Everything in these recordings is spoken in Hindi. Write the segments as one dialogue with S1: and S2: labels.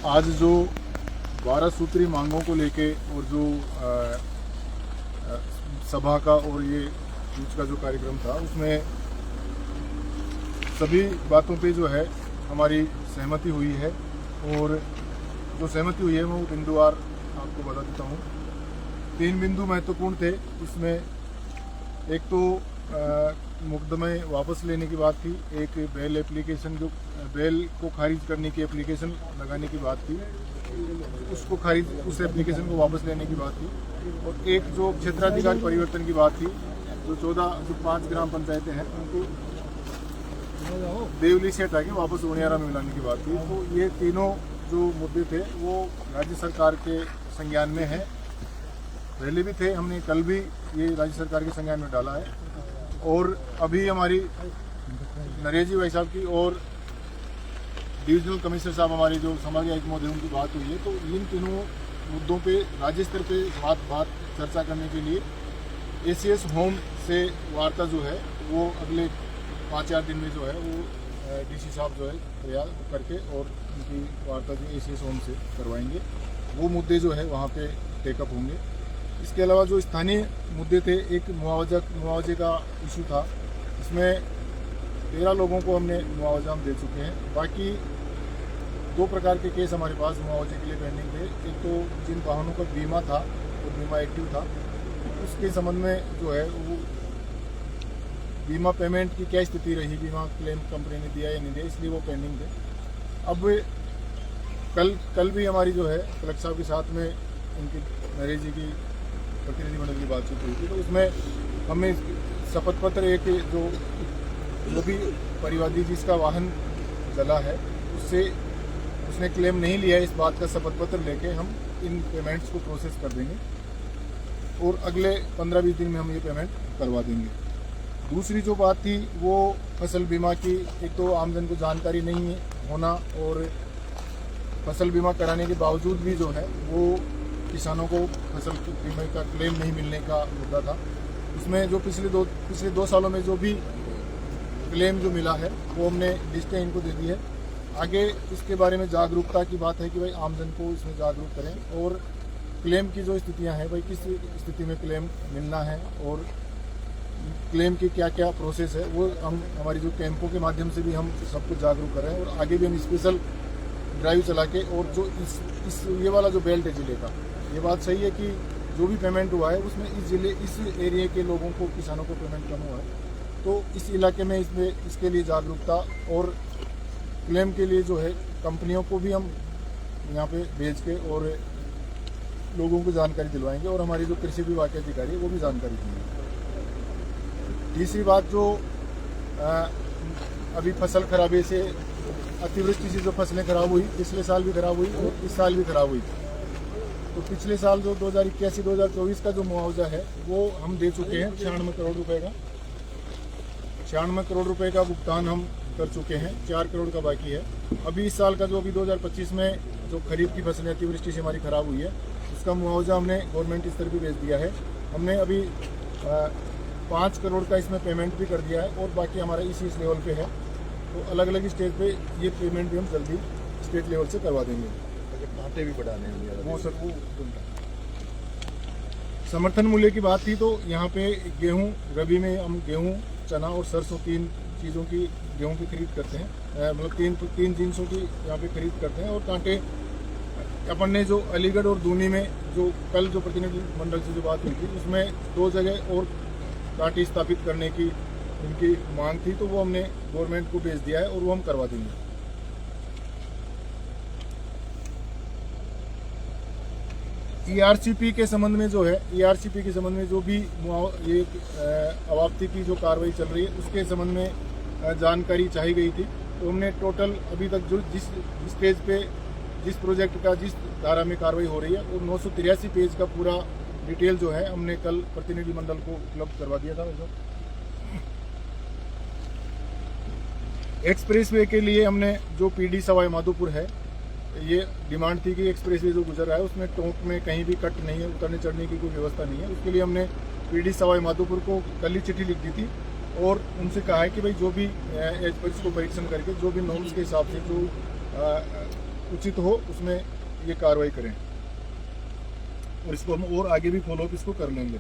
S1: आज जो 12 सूत्री मांगों को लेके और जो सभा का और ये कूच का जो कार्यक्रम था उसमें सभी बातों पे जो है हमारी सहमति हुई है। और जो सहमति हुई है मैं वो बिंदुवार आपको बता देता हूँ। 3 बिंदु महत्वपूर्ण थे। इसमें एक तो मुकदमे वापस लेने की बात थी, एक बेल एप्लीकेशन जो बेल को खारिज करने की एप्लीकेशन लगाने की बात थी, उसको खारिज उस एप्लीकेशन को वापस लेने की बात थी, और एक जो क्षेत्राधिकार परिवर्तन की बात थी, जो 5 ग्राम पंचायतें हैं उनको देवली से हटा के वापस उनियारा में मिलाने की बात थी। तो ये तीनों जो मुद्दे थे वो राज्य सरकार के संज्ञान में है। पहले भी थे, हमने कल भी ये राज्य सरकार के संज्ञान में डाला है। और अभी हमारी नरेश जी भाई साहब की और डिविजनल कमिश्नर साहब हमारे जो समाज आयुक्त महोदय उनकी बात हुई है। तो इन तीनों मुद्दों पे राज्य स्तर पे बात चर्चा करने के लिए एसीएस होम से वार्ता जो है वो अगले 5-4 दिन में जो है वो डीसी साहब जो है तैयार करके और उनकी वार्ता जो एसीएस होम से करवाएंगे। वो मुद्दे जो है वहाँ पे टेकअप होंगे। इसके अलावा जो स्थानीय मुद्दे थे, एक मुआवजे का इशू था। इसमें 13 लोगों को हमने मुआवजा हम दे चुके हैं। बाकी 2 प्रकार के केस हमारे पास मुआवजे के लिए पेंडिंग थे। एक तो जिन वाहनों का बीमा था और बीमा एक्टिव था, उसके संबंध में जो है वो बीमा पेमेंट की क्या स्थिति रही, बीमा क्लेम कंपनी ने दिया या नहीं दिया, इसलिए वो पेंडिंग थे। अब कल भी हमारी जो है कलेक्टर साहब के साथ में उनकी नरेश जी की प्रतिनिधिमंडल की बातचीत हुई थी। तो उसमें हमने शपथ पत्र एक जो भी परिवादी जिसका वाहन जला है उसने क्लेम नहीं लिया, इस बात का शपथ पत्र लेके हम इन पेमेंट्स को प्रोसेस कर देंगे और अगले 15-20 दिन में हम ये पेमेंट करवा देंगे। दूसरी जो बात थी वो फसल बीमा की। एक तो आमजन को जानकारी नहीं होना और फसल बीमा कराने के बावजूद भी जो है वो किसानों को फसल बीमा का क्लेम नहीं मिलने का मुद्दा था। उसमें जो पिछले 2 सालों में जो भी क्लेम जो मिला है वो हमने लिस्टें इनको दे दी है। आगे इसके बारे में जागरूकता की बात है कि भाई आमजन को इसमें जागरूक करें और क्लेम की जो स्थितियां हैं भाई किस स्थिति में क्लेम मिलना है और क्लेम की क्या क्या प्रोसेस है वो हम हमारी जो कैंपों के माध्यम से भी हम सबको जागरूक कर रहे हैं। और आगे भी हम स्पेशल ड्राइव चला के और जो इस ये वाला जो बेल्ट है जिले का, ये बात सही है कि जो भी पेमेंट हुआ है उसमें इस एरिया के लोगों को, किसानों को पेमेंट कम हुआ है। तो इस इलाके में इसके लिए जागरूकता और क्लेम के लिए जो है कंपनियों को भी हम यहाँ पे भेज के और लोगों को जानकारी दिलवाएंगे और हमारी जो कृषि विभाग के अधिकारी है वो भी जानकारी देंगे। तीसरी बात जो अभी फसल खराबे से, अतिवृष्टि से जो फसलें खराब हुई, पिछले साल भी खराब हुई और इस साल भी खराब हुई। तो पिछले साल जो 2021-2024 का जो मुआवजा है वो हम दे चुके हैं 96 करोड़ रुपए का। 96 करोड़ रुपए का भुगतान हम कर चुके हैं, 4 करोड़ का बाकी है। अभी इस साल का जो अभी 2025 में जो खरीफ की फसलें अतिवृष्टि से हमारी खराब हुई है उसका मुआवजा हमने गवर्नमेंट स्तर पर भेज दिया है। हमने अभी 5 करोड़ का इसमें पेमेंट भी कर दिया है और बाकी हमारा इस लेवल पे है। तो अलग अलग स्टेज पे ये पेमेंट भी हम जल्दी स्टेट लेवल से करवा देंगे।
S2: कांटे भी बढ़ाने
S1: वो सर वो समर्थन मूल्य की बात थी। तो यहाँ पे गेहूँ रबी में हम गेहूँ, चना और सरसों 3 चीज़ों की गेहूँ की खरीद करते हैं, मतलब 3 जिनसों की यहाँ पे खरीद करते हैं। और कांटे अपन ने जो अलीगढ़ और दूनी में जो कल जो प्रतिनिधि मंडल से जो बात हुई थी उसमें 2 जगह और कांटे स्थापित करने की उनकी मांग थी, तो वो हमने गवर्नमेंट को भेज दिया है और वो हम करवा देंगे। ईआरसीपी के संबंध में जो है, ईआरसीपी के संबंध में जो भी ये अवाप्ति की जो कार्रवाई चल रही है उसके संबंध में जानकारी चाहिए गई थी। तो हमने टोटल अभी तक जो जिस स्टेज पे जिस प्रोजेक्ट का जिस धारा में कार्रवाई हो रही है और 983 पेज का पूरा डिटेल जो है हमने कल प्रतिनिधि मंडल को उपलब्ध करवा दिया था। एक्सप्रेस वे के लिए हमने जो पीडी सवाई माधोपुर है, ये डिमांड थी कि एक्सप्रेस वे जो गुजर रहा है उसमें टोंक में कहीं भी कट नहीं है, उतरने चढ़ने की कोई व्यवस्था नहीं है। उसके लिए हमने पीडी सवाई माधोपुर को कल ही चिट्ठी लिख दी थी और उनसे कहा है कि भाई जो भी इसको परीक्षण करके जो भी नॉर्म्स के हिसाब से जो उचित हो उसमें ये कार्रवाई करें, और इसको हम और आगे भी फॉलोअप इसको कर लेंगे।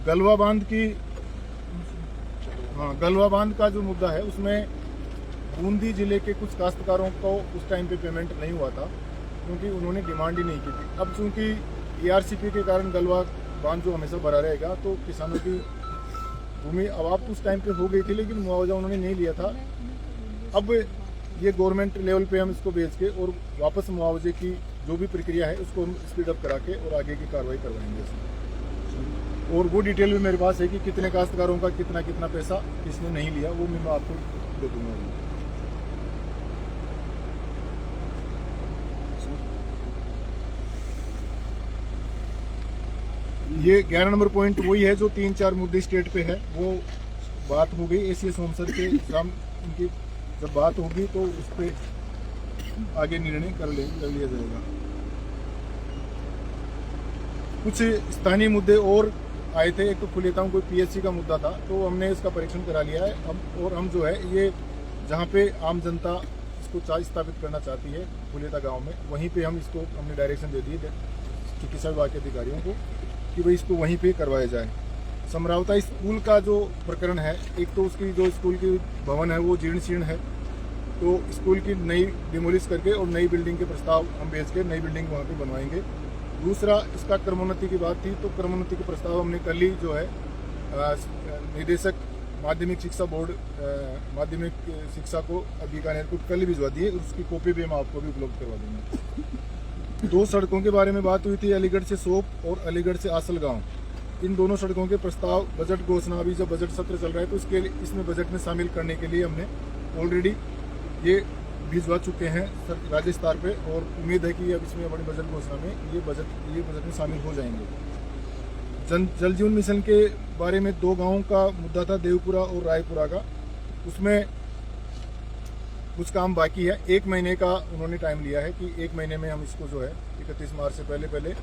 S1: गलवा बांध की गलवा बांध का जो मुद्दा है उसमें बूंदी जिले के कुछ काश्तकारों को उस टाइम पे पेमेंट नहीं हुआ था क्योंकि उन्होंने डिमांड ही नहीं की थी। अब चूंकि ARCP के कारण गलवा बांध जो हमेशा भरा रहेगा तो किसानों की भूमि अवाप्त उस टाइम पे हो गई थी, लेकिन मुआवजा उन्होंने नहीं लिया था। अब ये गवर्नमेंट लेवल पे हम इसको भेज के और वापस मुआवजे की जो भी प्रक्रिया है उसको हम स्पीड अप करा के और आगे की कार्रवाई करवाएंगे इसमें। और वो डिटेल भी मेरे पास है कि कितने काश्तकारों का कितना कितना पैसा किसने नहीं लिया, वो मैं आपको दे दूंगा। ये 11 नंबर पॉइंट वही है जो 3-4 मुद्दे स्टेट पे है, वो बात हो गई ACS होमसर के उनकी जब बात होगी तो उस पर आगे निर्णय कर लिया जाएगा। कुछ स्थानीय मुद्दे और आए थे। एक तो फुलेता कोई PSC का मुद्दा था, तो हमने इसका परीक्षण करा लिया है। और हम जो है ये जहाँ पे आम जनता इसको स्थापित करना चाहती है फुलेता गांव में, वहीं पे हम इसको हमने डायरेक्शन दे दी चिकित्सा विभाग के अधिकारियों को कि भाई इसको वहीं पे करवाया जाए। समरावता स्कूल का जो प्रकरण है, एक तो उसकी जो स्कूल की भवन है वो जीर्ण शीर्ण है, तो स्कूल की नई डिमोलिश करके और नई बिल्डिंग के प्रस्ताव हम भेज के नई बिल्डिंग वहाँ पे बनवाएंगे। दूसरा, इसका क्रमोन्नति की बात थी, तो क्रमोन्नति के प्रस्ताव हमने कल ही जो है निदेशक माध्यमिक शिक्षा बोर्ड माध्यमिक शिक्षा को बीकानेर को कल भिजवा दिए, उसकी कॉपी भी हम आपको भी उपलब्ध करवा देंगे। 2 सड़कों के बारे में बात हुई थी, अलीगढ़ से सोप और अलीगढ़ से आसल गाँव। इन दोनों सड़कों के प्रस्ताव बजट घोषणा, अभी जब बजट सत्र चल रहा है तो इसमें बजट में शामिल करने के लिए हमने ऑलरेडी ये भिजवा चुके हैं राज्य स्तर पे, और उम्मीद है कि अब इसमें अपनी बजट घोषणा में ये बजट में शामिल हो जाएंगे। जल जीवन मिशन के बारे में 2 गांवों का मुद्दा था, देवपुरा और रायपुरा का। उसमें कुछ काम बाकी है, 1 महीने का उन्होंने टाइम लिया है कि 1 महीने में हम इसको जो है 31 मार्च से पहले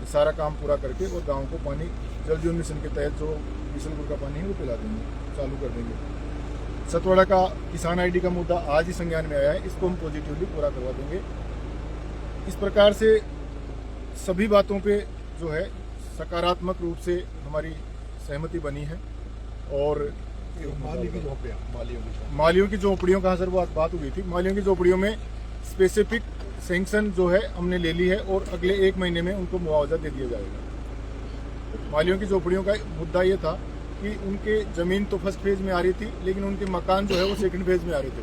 S1: सारा काम पूरा करके और गाँव को पानी जल जीवन मिशन के तहत जो बिशनपुर का पानी है वो पिला देंगे, चालू कर देंगे। सतवाड़ा का किसान ID का मुद्दा आज ही संज्ञान में आया है, इसको हम पॉजिटिवली पूरा करवा देंगे। इस प्रकार से सभी बातों पे जो है सकारात्मक रूप से हमारी सहमति बनी है। और मालियों की झोपड़ियों का सर वो बात हुई थी, मालियों की झोपड़ियों में स्पेसिफिक सैंक्शन जो है हमने ले ली है और अगले 1 महीने में उनको मुआवजा दे दिया जाएगा। मालियों की झोपड़ियों का मुद्दा ये था कि उनके ज़मीन तो फर्स्ट फेज में आ रही थी, लेकिन उनके मकान जो है वो सेकंड फेज में आ रहे थे।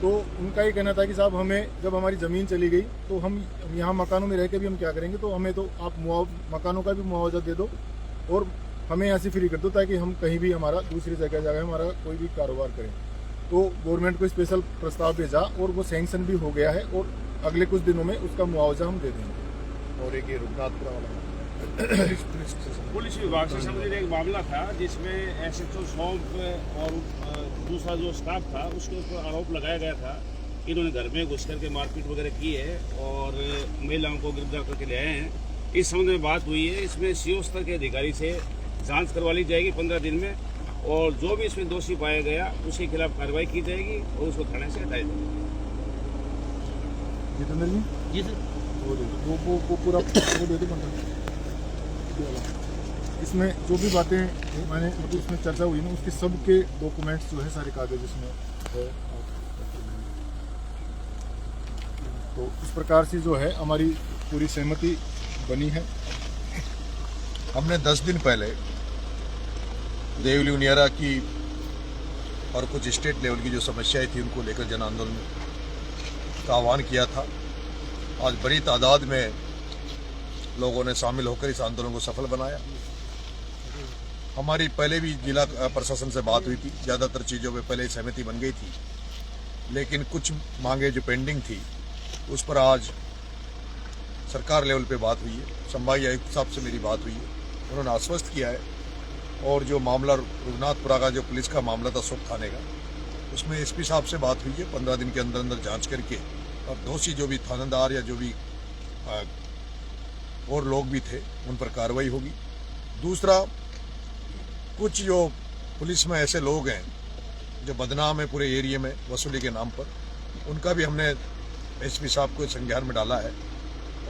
S1: तो उनका ये कहना था कि साहब हमें जब हमारी ज़मीन चली गई तो हम यहाँ मकानों में रह के भी हम क्या करेंगे, तो हमें तो आप मकानों का भी मुआवजा दे दो और हमें यहाँ से फ्री कर दो, ताकि हम कहीं भी हमारा दूसरी जगह जाकर हमारा कोई भी कारोबार करें। तो गवर्नमेंट को स्पेशल प्रस्ताव भेजा और वो सैंक्शन भी हो गया है और अगले कुछ दिनों में उसका मुआवजा हम दे देंगे। और एक ये रुगनाथपुरा वाला
S2: पुलिस विभाग से संबंधित एक मामला था जिसमें SHO सौंप और दूसरा जो स्टाफ था उसके ऊपर आरोप लगाया गया था कि इन्होंने घर में घुस करके मारपीट वगैरह की है और महिलाओं को गिरफ्तार करके ले आए हैं। इस संबंध में बात हुई है, इसमें CO स्तर के अधिकारी से जांच करवा ली जाएगी 15 दिन में, और जो भी इसमें दोषी पाया गया उसके खिलाफ कार्रवाई की जाएगी और उसको थाने से हटाया जाएगा।
S1: जितेंद्र जी सर, वो पूरा वो दे दो। इसमें जो भी बातें मैंने मतलब इसमें चर्चा हुई ना, उसके सब के डॉक्यूमेंट्स जो है सारे कागज इसमें है। तो इस प्रकार से जो है हमारी पूरी सहमति बनी है।
S3: हमने 10 दिन पहले देवली उनियारा की और कुछ स्टेट लेवल की जो समस्याएं थी उनको लेकर जन आंदोलन का आह्वान किया था। आज बड़ी तादाद में लोगों ने शामिल होकर इस आंदोलन को सफल बनाया। हमारी पहले भी जिला प्रशासन से बात हुई थी, ज़्यादातर चीज़ों में पहले सहमति बन गई थी, लेकिन कुछ मांगे जो पेंडिंग थी उस पर आज सरकार लेवल पे बात हुई है। संभागीय आयुक्त साहब से मेरी बात हुई है, उन्होंने आश्वस्त किया है। और जो मामला रुगनाथपुरा का जो पुलिस का मामला था सोप थाने का, उसमें SP साहब से बात हुई है, 15 दिन के अंदर अंदर जाँच करके और दोषी जो भी थानेदार या जो भी और लोग भी थे उन पर कार्रवाई होगी। दूसरा, कुछ जो पुलिस में ऐसे लोग हैं जो बदनाम है पूरे एरिया में वसूली के नाम पर, उनका भी हमने एसपी साहब को संज्ञान में डाला है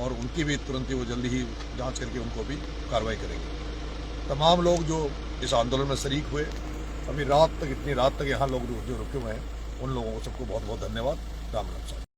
S3: और उनकी भी तुरंत ही वो जल्दी ही जांच करके उनको भी कार्रवाई करेंगे। तमाम लोग जो इस आंदोलन में शरीक हुए, अभी रात तक, इतनी रात तक यहाँ लोग जो रुके हुए हैं, उन लोगों को सबको बहुत बहुत धन्यवाद। राम राम साहब।